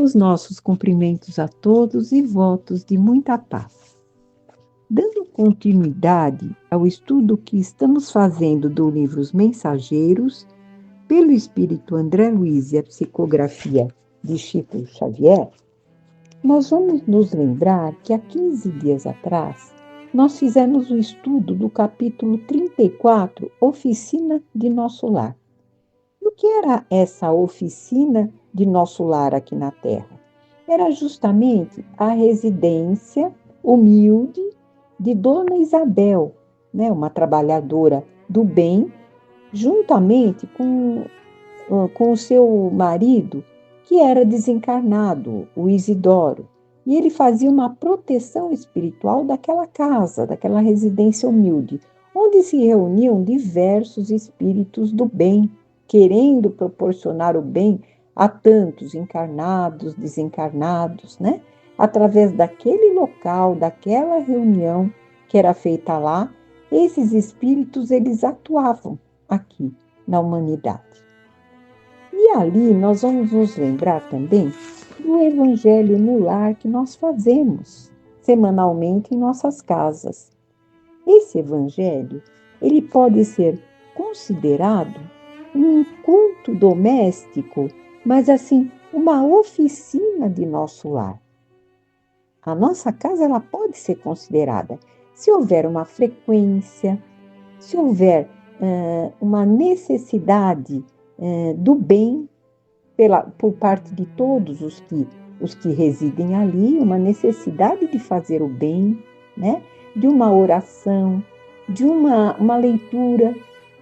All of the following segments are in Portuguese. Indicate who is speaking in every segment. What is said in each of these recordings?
Speaker 1: os nossos cumprimentos a todos e votos de muita paz. Dando continuidade ao estudo que estamos fazendo do livro Os Mensageiros, pelo Espírito André Luiz e a psicografia de Chico Xavier, nós vamos nos lembrar que há 15 dias atrás nós fizemos o estudo do capítulo 34, Oficina de Nosso Lar. E o que era essa oficina de nosso lar aqui na Terra? Era justamente a residência humilde de Dona Isabel, né, uma trabalhadora do bem, juntamente com o seu marido, que era desencarnado, o Isidoro. E ele fazia uma proteção espiritual daquela casa, daquela residência humilde, onde se reuniam diversos espíritos do bem, querendo proporcionar o bem a tantos encarnados, desencarnados, né? Através daquele local, daquela reunião que era feita lá, esses espíritos, eles atuavam aqui na humanidade. E ali nós vamos nos lembrar também do Evangelho no Lar que nós fazemos semanalmente em nossas casas. Esse Evangelho, ele pode ser considerado um culto doméstico, mas assim, uma oficina de nosso lar. A nossa casa, ela pode ser considerada, se houver uma frequência, se houver uma necessidade do bem por parte de todos os que residem ali, uma necessidade de fazer o bem, né? De uma oração, de uma leitura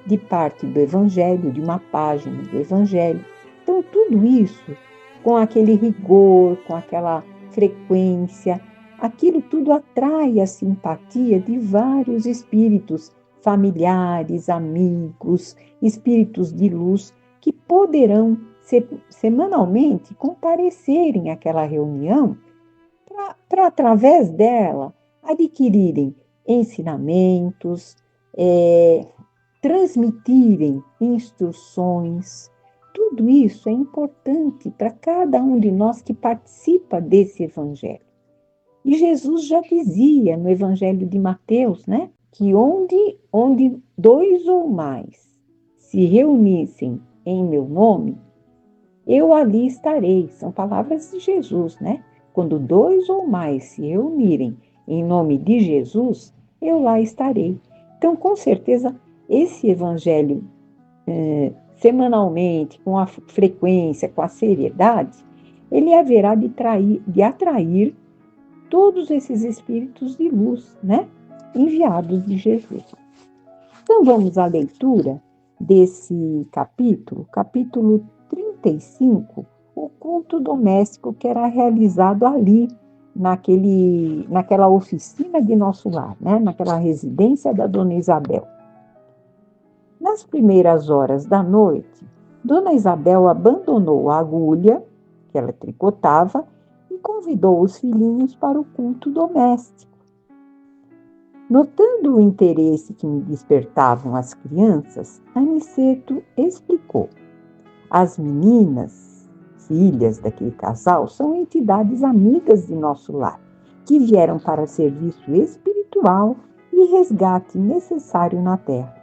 Speaker 1: de parte do Evangelho, de uma página do Evangelho. Então, tudo isso, com aquele rigor, com aquela frequência, aquilo tudo atrai a simpatia de vários espíritos, familiares, amigos, espíritos de luz, que poderão semanalmente comparecerem àquela reunião para através dela, adquirirem ensinamentos, transmitirem instruções. Tudo isso é importante para cada um de nós que participa desse Evangelho. E Jesus já dizia no Evangelho de Mateus, né, que onde dois ou mais se reunissem em meu nome, eu ali estarei. São palavras de Jesus, né? Quando dois ou mais se reunirem em nome de Jesus, eu lá estarei. Então, com certeza, esse Evangelho, semanalmente, com a frequência, com a seriedade, ele haverá de atrair todos esses espíritos de luz, né? Enviados de Jesus. Então, vamos à leitura desse capítulo 35, o culto doméstico que era realizado ali, naquela oficina de nosso lar, né? Naquela residência da Dona Isabel. Nas primeiras horas da noite, Dona Isabel abandonou a agulha que ela tricotava e convidou os filhinhos para o culto doméstico. Notando o interesse que me despertavam as crianças, Aniceto explicou. As meninas, filhas daquele casal, são entidades amigas de nosso lar, que vieram para serviço espiritual e resgate necessário na terra.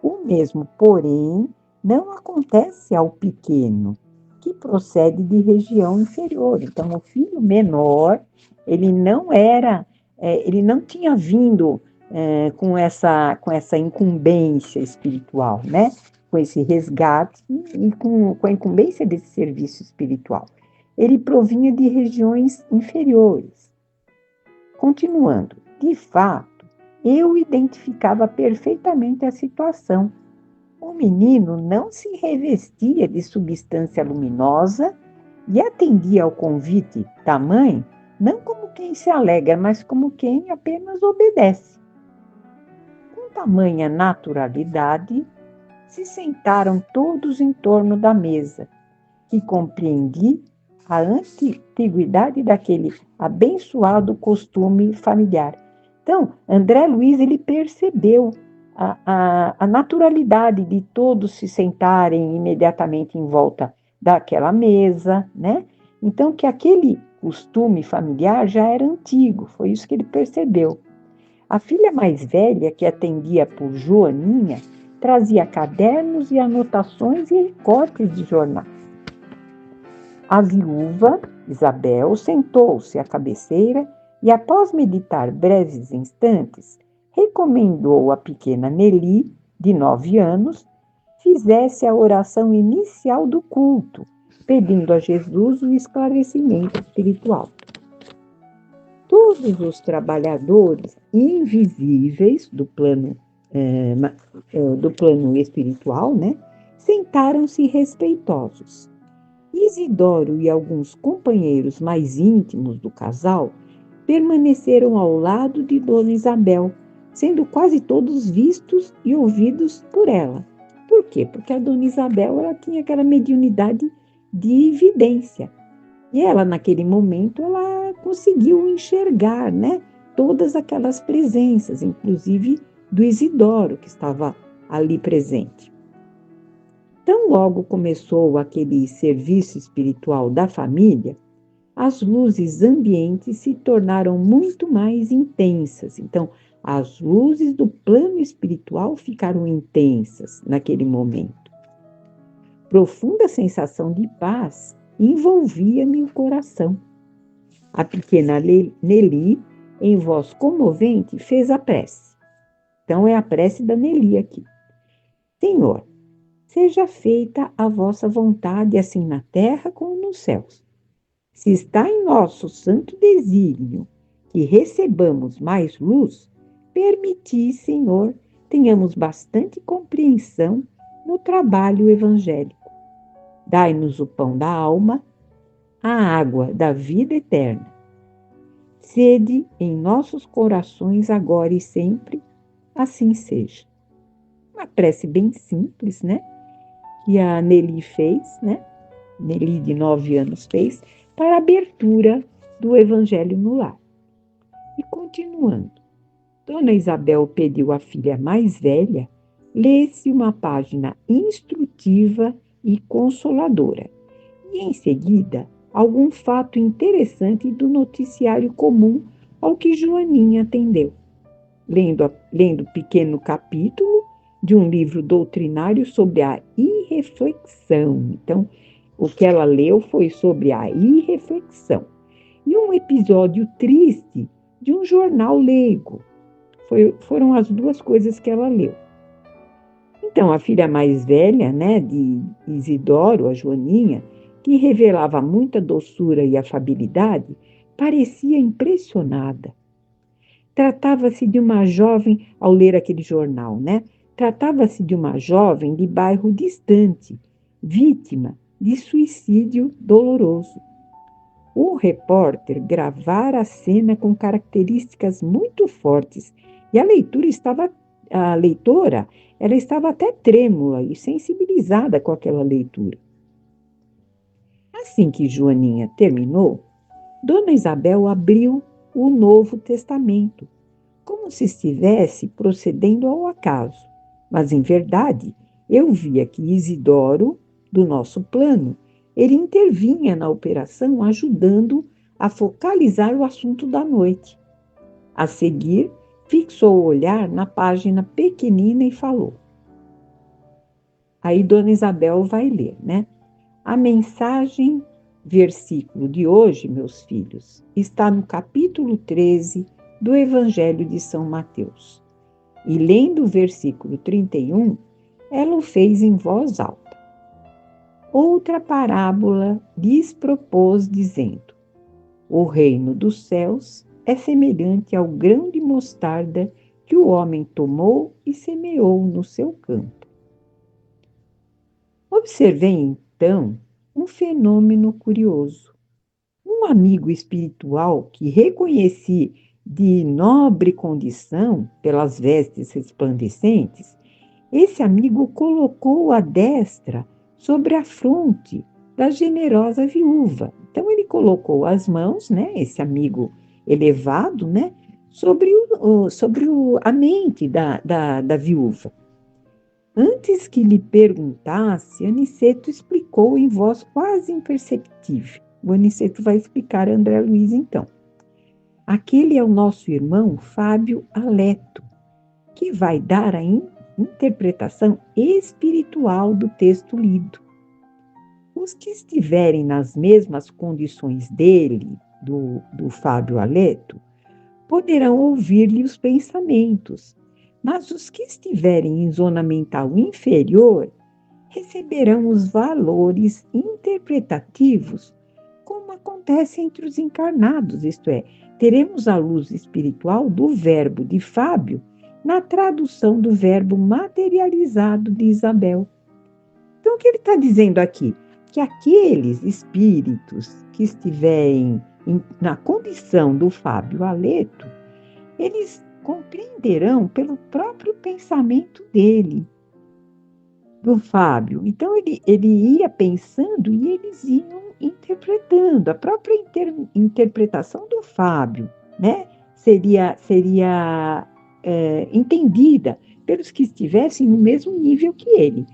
Speaker 1: O mesmo, porém, não acontece ao pequeno, que procede de região inferior. Então, o filho menor, ele não tinha vindo com essa incumbência espiritual, né? Com esse resgate e com a incumbência desse serviço espiritual. Ele provinha de regiões inferiores. Continuando, de fato, eu identificava perfeitamente a situação. O menino não se revestia de substância luminosa e atendia ao convite da mãe, não como quem se alegra, mas como quem apenas obedece. Com tamanha naturalidade, se sentaram todos em torno da mesa, que compreendi a antiguidade daquele abençoado costume familiar. Então, André Luiz, ele percebeu a naturalidade de todos se sentarem imediatamente em volta daquela mesa, né? Então, que aquele costume familiar já era antigo, foi isso que ele percebeu. A filha mais velha, que atendia por Joaninha, trazia cadernos e anotações e recortes de jornais. A viúva, Isabel, sentou-se à cabeceira e, após meditar breves instantes, recomendou à pequena Nelly, de 9 anos, fizesse a oração inicial do culto, pedindo a Jesus o esclarecimento espiritual. Todos os trabalhadores invisíveis do plano espiritual, né, sentaram-se respeitosos. Isidoro e alguns companheiros mais íntimos do casal permaneceram ao lado de Dona Isabel, sendo quase todos vistos e ouvidos por ela. Por quê? Porque a Dona Isabel ela tinha aquela mediunidade de vidência. E ela, naquele momento, ela conseguiu enxergar, né, todas aquelas presenças, inclusive do Isidoro, que estava ali presente. Tão logo começou aquele serviço espiritual da família, as luzes ambientes se tornaram muito mais intensas. Então, as luzes do plano espiritual ficaram intensas naquele momento. Profunda sensação de paz envolvia-me o coração. A pequena Nelly, em voz comovente, fez a prece. Então, é a prece da Nelly aqui. Senhor, seja feita a vossa vontade, assim na terra como nos céus. Se está em nosso santo desígnio que recebamos mais luz, permiti, Senhor, tenhamos bastante compreensão no trabalho evangélico. Dai-nos o pão da alma, a água da vida eterna. Sede em nossos corações agora e sempre, assim seja. Uma prece bem simples, né? Que a Nelly fez, né? Nelly, de 9 anos, fez, para a abertura do Evangelho no lar. E continuando, Dona Isabel pediu à filha mais velha lesse uma página instrutiva e consoladora, e em seguida algum fato interessante do noticiário comum ao que Joaninha atendeu, lendo pequeno capítulo de um livro doutrinário sobre a irreflexão. Então, o que ela leu foi sobre a irreflexão. E um episódio triste de um jornal leigo. Foram as duas coisas que ela leu. Então, a filha mais velha, né, de Isidoro, a Joaninha, que revelava muita doçura e afabilidade, parecia impressionada. Tratava-se de uma jovem, ao ler aquele jornal, né? Tratava-se de uma jovem de bairro distante, vítima de suicídio doloroso. O repórter gravara a cena com características muito fortes e a leitora, ela estava até trêmula e sensibilizada com aquela leitura. Assim que Joaninha terminou, Dona Isabel abriu o Novo Testamento, como se estivesse procedendo ao acaso. Mas, em verdade, eu via que Isidoro, do nosso plano, ele intervinha na operação, ajudando a focalizar o assunto da noite. A seguir, fixou o olhar na página pequenina e falou. Aí Dona Isabel vai ler, né? A mensagem, versículo de hoje, meus filhos, está no capítulo 13 do Evangelho de São Mateus. E lendo o versículo 31, ela o fez em voz alta. Outra parábola lhes propôs, dizendo: o reino dos céus é semelhante ao grão de mostarda que o homem tomou e semeou no seu campo. Observei então um fenômeno curioso. Um amigo espiritual que reconheci de nobre condição pelas vestes resplandecentes, esse amigo colocou a destra sobre a fronte da generosa viúva. Então ele colocou as mãos, né, esse amigo elevado, né, sobre a mente da viúva. Antes que lhe perguntasse, Aniceto explicou em voz quase imperceptível. O Aniceto vai explicar a André Luiz, então. Aquele é o nosso irmão Fábio Aleto, que vai dar a interpretação espiritual do texto lido. Os que estiverem nas mesmas condições dele, do Fábio Aleto, poderão ouvir-lhe os pensamentos, mas os que estiverem em zona mental inferior receberão os valores interpretativos, como acontece entre os encarnados, isto é, teremos a luz espiritual do verbo de Fábio na tradução do verbo materializado de Isabel. Então, o que ele está dizendo aqui? Que aqueles espíritos que estiverem na condição do Fábio Aleto, eles compreenderão pelo próprio pensamento dele, do Fábio. Então, ele ia pensando e eles iam interpretando. A própria interpretação do Fábio, né, seria entendida pelos que estivessem no mesmo nível que ele.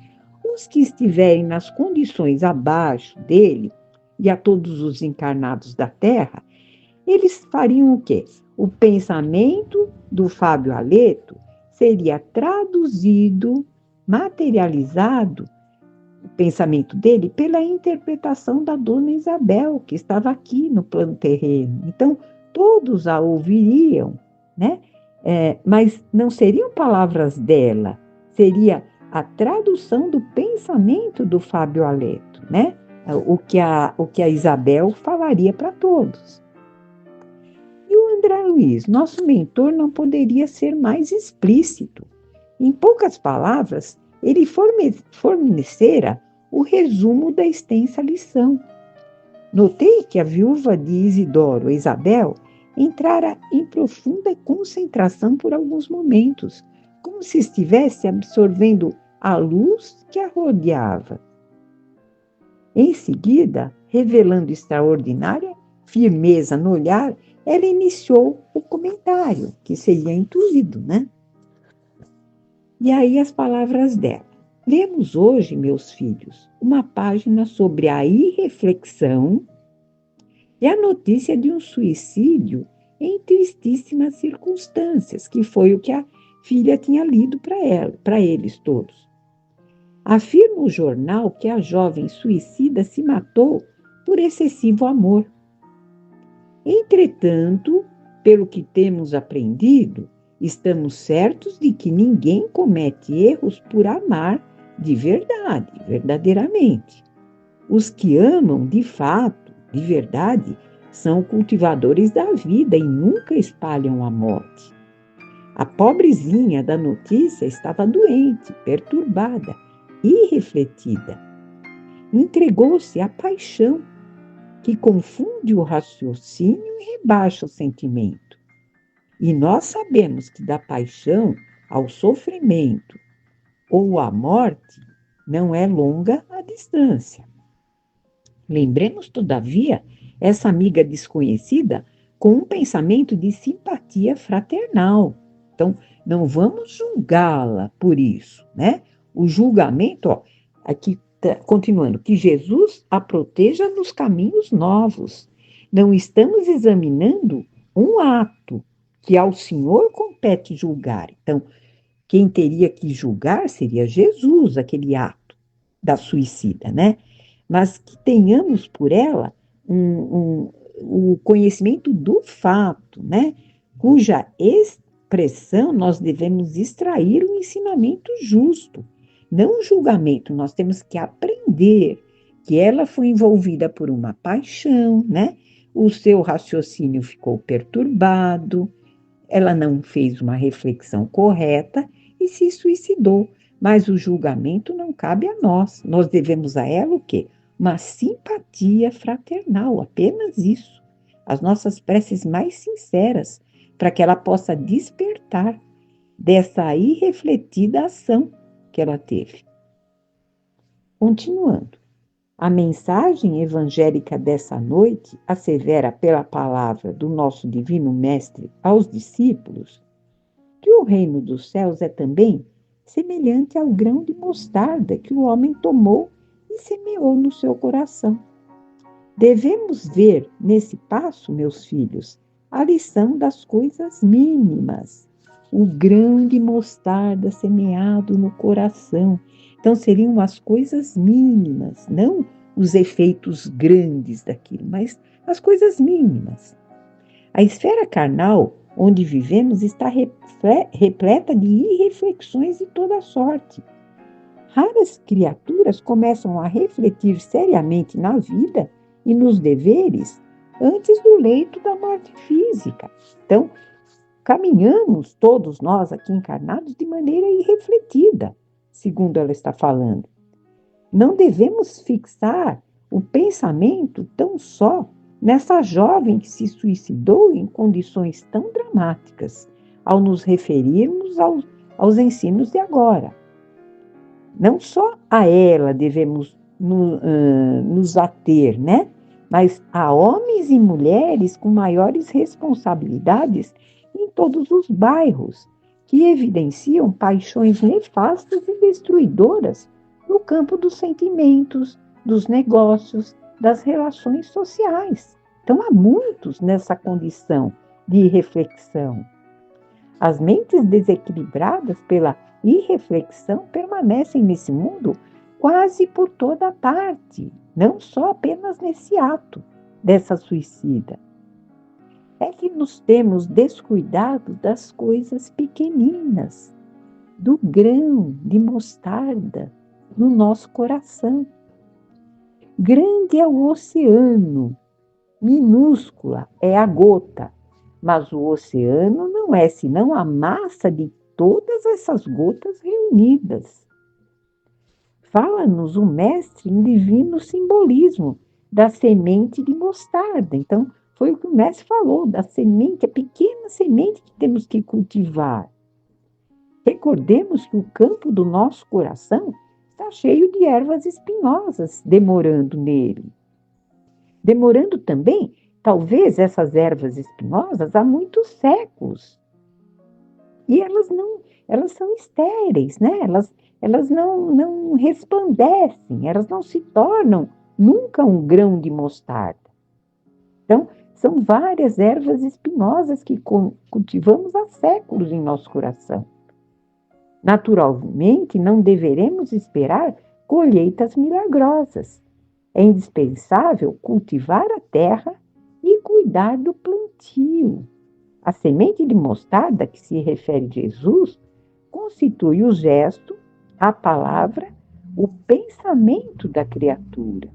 Speaker 1: Os que estiverem nas condições abaixo dele, e a todos os encarnados da Terra, eles fariam o quê? O pensamento do Fábio Aleto seria traduzido, materializado, o pensamento dele, pela interpretação da dona Isabel, que estava aqui no plano terreno. Então, todos a ouviriam, né? Mas não seriam palavras dela, seria a tradução do pensamento do Fábio Aleto, né? O que a Isabel falaria para todos. E o André Luiz, nosso mentor, não poderia ser mais explícito. Em poucas palavras, ele fornecera o resumo da extensa lição. Notei que a viúva de Isidoro, Isabel, entrara em profunda concentração por alguns momentos, como se estivesse absorvendo a luz que a rodeava. Em seguida, revelando extraordinária firmeza no olhar, ela iniciou o comentário, que seria intuído, né? E aí as palavras dela. Lemos hoje, meus filhos, uma página sobre a irreflexão e a notícia de um suicídio em tristíssimas circunstâncias, que foi o que a filha tinha lido para eles todos. Afirma o jornal que a jovem suicida se matou por excessivo amor. Entretanto, pelo que temos aprendido, estamos certos de que ninguém comete erros por amar de verdade, verdadeiramente. Os que amam de fato, de verdade, são cultivadores da vida e nunca espalham a morte. A pobrezinha da notícia estava doente, perturbada, irrefletida. Entregou-se à paixão, que confunde o raciocínio e rebaixa o sentimento. E nós sabemos que da paixão ao sofrimento ou à morte não é longa a distância. Lembremos, todavia, essa amiga desconhecida com um pensamento de simpatia fraternal. Então, não vamos julgá-la por isso, né? O julgamento, aqui continuando, que Jesus a proteja nos caminhos novos. Não estamos examinando um ato que ao Senhor compete julgar. Então, quem teria que julgar seria Jesus, aquele ato da suicida, né? Mas que tenhamos por ela o conhecimento do fato, né? Cuja expressão nós devemos extrair um ensinamento justo, não um julgamento. Nós temos que aprender que ela foi envolvida por uma paixão, né? O seu raciocínio ficou perturbado, ela não fez uma reflexão correta e se suicidou. Mas o julgamento não cabe a nós. Nós devemos a ela o quê? Uma simpatia fraternal, apenas isso. As nossas preces mais sinceras, para que ela possa despertar dessa irrefletida ação que ela teve. Continuando. A mensagem evangélica dessa noite assevera pela palavra do nosso Divino Mestre aos discípulos que o reino dos céus é também semelhante ao grão de mostarda que o homem tomou e semeou no seu coração. Devemos ver nesse passo, meus filhos, a lição das coisas mínimas, o grão de mostarda semeado no coração. Então, seriam as coisas mínimas, não os efeitos grandes daquilo, mas as coisas mínimas. A esfera carnal onde vivemos está repleta de irreflexões de toda sorte. Raras criaturas começam a refletir seriamente na vida e nos deveres antes do leito da morte física. Então, caminhamos todos nós aqui encarnados de maneira irrefletida, segundo ela está falando. Não devemos fixar o pensamento tão só nessa jovem que se suicidou em condições tão dramáticas, ao nos referirmos aos ensinos de agora. Não só a ela devemos nos ater, né? Mas a homens e mulheres com maiores responsabilidades em todos os bairros, que evidenciam paixões nefastas e destruidoras no campo dos sentimentos, dos negócios, das relações sociais. Então, há muitos nessa condição de reflexão. As mentes desequilibradas pela irreflexão permanecem nesse mundo quase por toda parte, não só apenas nesse ato dessa suicida. É que nos temos descuidado das coisas pequeninas, do grão de mostarda no nosso coração. Grande é o oceano, minúscula é a gota, mas o oceano não é senão a massa de todas essas gotas reunidas. Fala-nos o mestre em divino simbolismo da semente de mostarda. Então, foi o que o mestre falou, da semente, a pequena semente que temos que cultivar. Recordemos que o campo do nosso coração está cheio de ervas espinhosas demorando nele. Demorando também, talvez, essas ervas espinhosas há muitos séculos. E elas são estéreis, né? Elas não resplandecem, elas não se tornam nunca um grão de mostarda. Então, são várias ervas espinhosas que cultivamos há séculos em nosso coração. Naturalmente, não deveremos esperar colheitas milagrosas. É indispensável cultivar a terra e cuidar do plantio. A semente de mostarda, que se refere a Jesus, constitui o gesto, a palavra, o pensamento da criatura.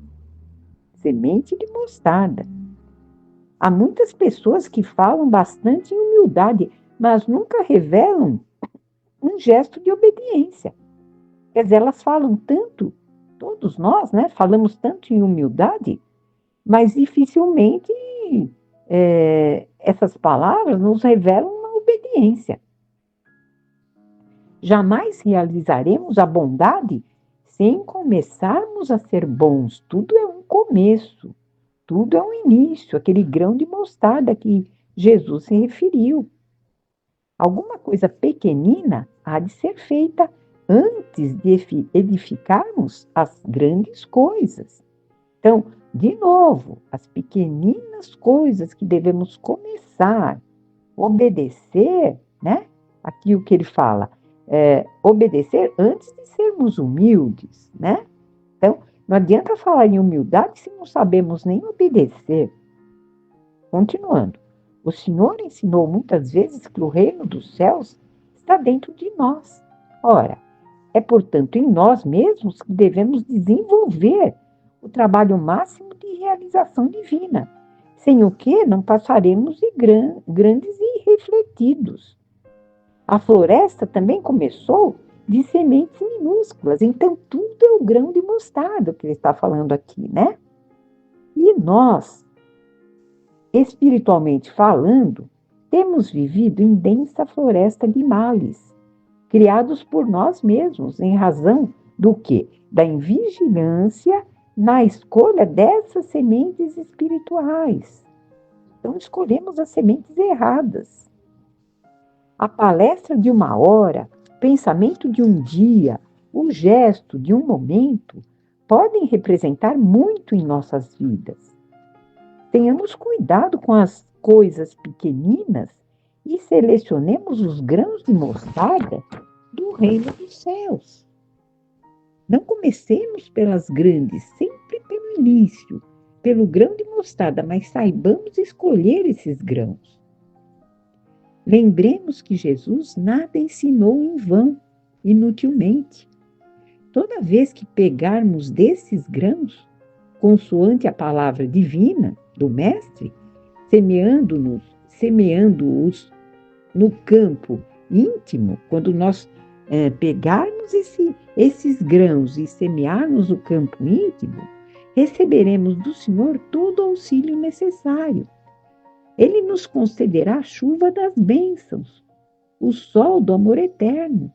Speaker 1: Semente de mostarda. Há muitas pessoas que falam bastante em humildade, mas nunca revelam um gesto de obediência. Quer dizer, elas falam tanto, todos nós, né, falamos tanto em humildade, mas dificilmente essas palavras nos revelam uma obediência. Jamais realizaremos a bondade sem começarmos a ser bons. Tudo é um começo, tudo é um início, aquele grão de mostarda que Jesus se referiu. Alguma coisa pequenina há de ser feita antes de edificarmos as grandes coisas. Então, de novo, as pequeninas coisas que devemos começar, obedecer, né? Aqui o que ele fala, obedecer antes de sermos humildes, né? Então, não adianta falar em humildade se não sabemos nem obedecer. Continuando, o Senhor ensinou muitas vezes que o reino dos céus está dentro de nós. Ora, é portanto em nós mesmos que devemos desenvolver o trabalho máximo de realização divina, sem o que não passaremos de grandes e irrefletidos. A floresta também começou de sementes minúsculas, então tudo é o grão de mostarda que ele está falando aqui, né? E nós, espiritualmente falando, temos vivido em densa floresta de males, criados por nós mesmos, em razão do quê? Da invigilância na escolha dessas sementes espirituais. Então, escolhemos as sementes erradas. A palestra de uma hora, o pensamento de um dia, o gesto de um momento, podem representar muito em nossas vidas. Tenhamos cuidado com as coisas pequeninas e selecionemos os grãos de mostarda do reino dos céus. Não comecemos pelas grandes, sempre pelo início, pelo grão de mostarda, mas saibamos escolher esses grãos. Lembremos que Jesus nada ensinou em vão, inutilmente. Toda vez que pegarmos desses grãos, consoante a palavra divina do Mestre, semeando-os no campo íntimo, quando nós pegarmos esses grãos e semearmos no campo íntimo, receberemos do Senhor todo o auxílio necessário. Ele nos concederá a chuva das bênçãos, o sol do amor eterno,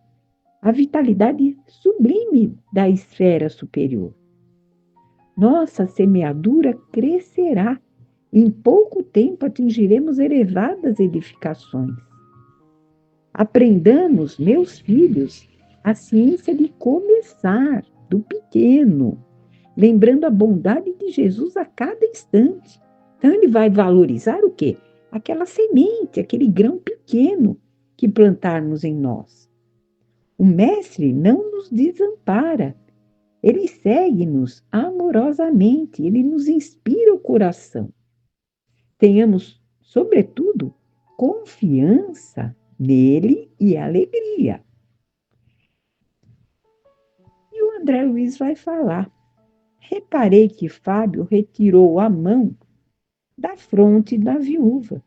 Speaker 1: a vitalidade sublime da esfera superior. Nossa semeadura crescerá. Em pouco tempo atingiremos elevadas edificações. Aprendamos, meus filhos, a ciência de começar, do pequeno, lembrando a bondade de Jesus a cada instante. Então, ele vai valorizar o quê? Aquela semente, aquele grão pequeno que plantarmos em nós. O Mestre não nos desampara. Ele segue-nos amorosamente, ele nos inspira o coração. Tenhamos, sobretudo, confiança nele e alegria. E o André Luiz vai falar. Reparei que Fábio retirou a mão da fronte da viúva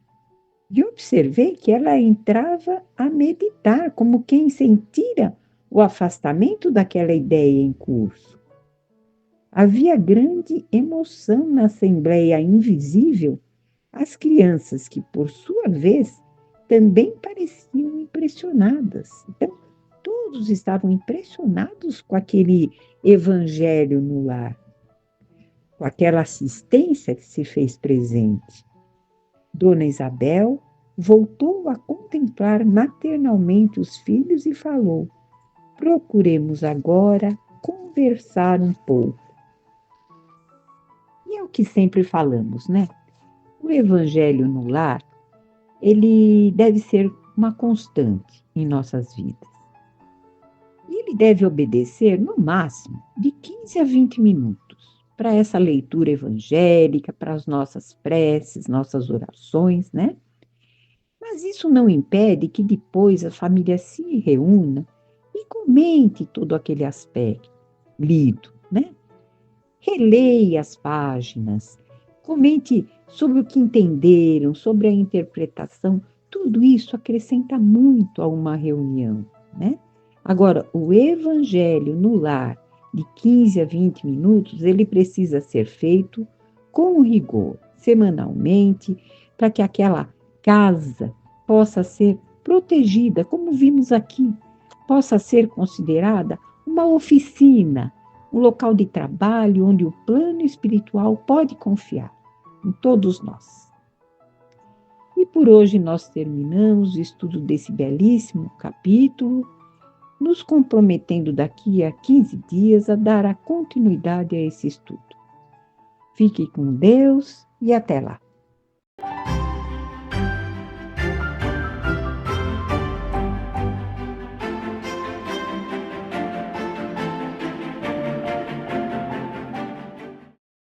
Speaker 1: e observei que ela entrava a meditar, como quem sentira o afastamento daquela ideia em curso. Havia grande emoção na assembleia invisível, as crianças que, por sua vez, também pareciam impressionadas. Então, todos estavam impressionados com aquele evangelho no lar, com aquela assistência que se fez presente. Dona Isabel voltou a contemplar maternalmente os filhos e falou: procuremos agora conversar um pouco. E é o que sempre falamos, né? O evangelho no lar, ele deve ser uma constante em nossas vidas. E ele deve obedecer, no máximo, de 15 a 20 minutos para essa leitura evangélica, para as nossas preces, nossas orações, né? Mas isso não impede que depois a família se reúna e comente todo aquele aspecto lido, né? Releia as páginas, comente sobre o que entenderam, sobre a interpretação. Tudo isso acrescenta muito a uma reunião, né? Agora, o evangelho no lar, de 15 a 20 minutos, ele precisa ser feito com rigor, semanalmente, para que aquela casa possa ser protegida, como vimos aqui, possa ser considerada uma oficina, um local de trabalho onde o plano espiritual pode confiar em todos nós. E por hoje nós terminamos o estudo desse belíssimo capítulo, nos comprometendo daqui a 15 dias a dar a continuidade a esse estudo. Fique com Deus e até lá.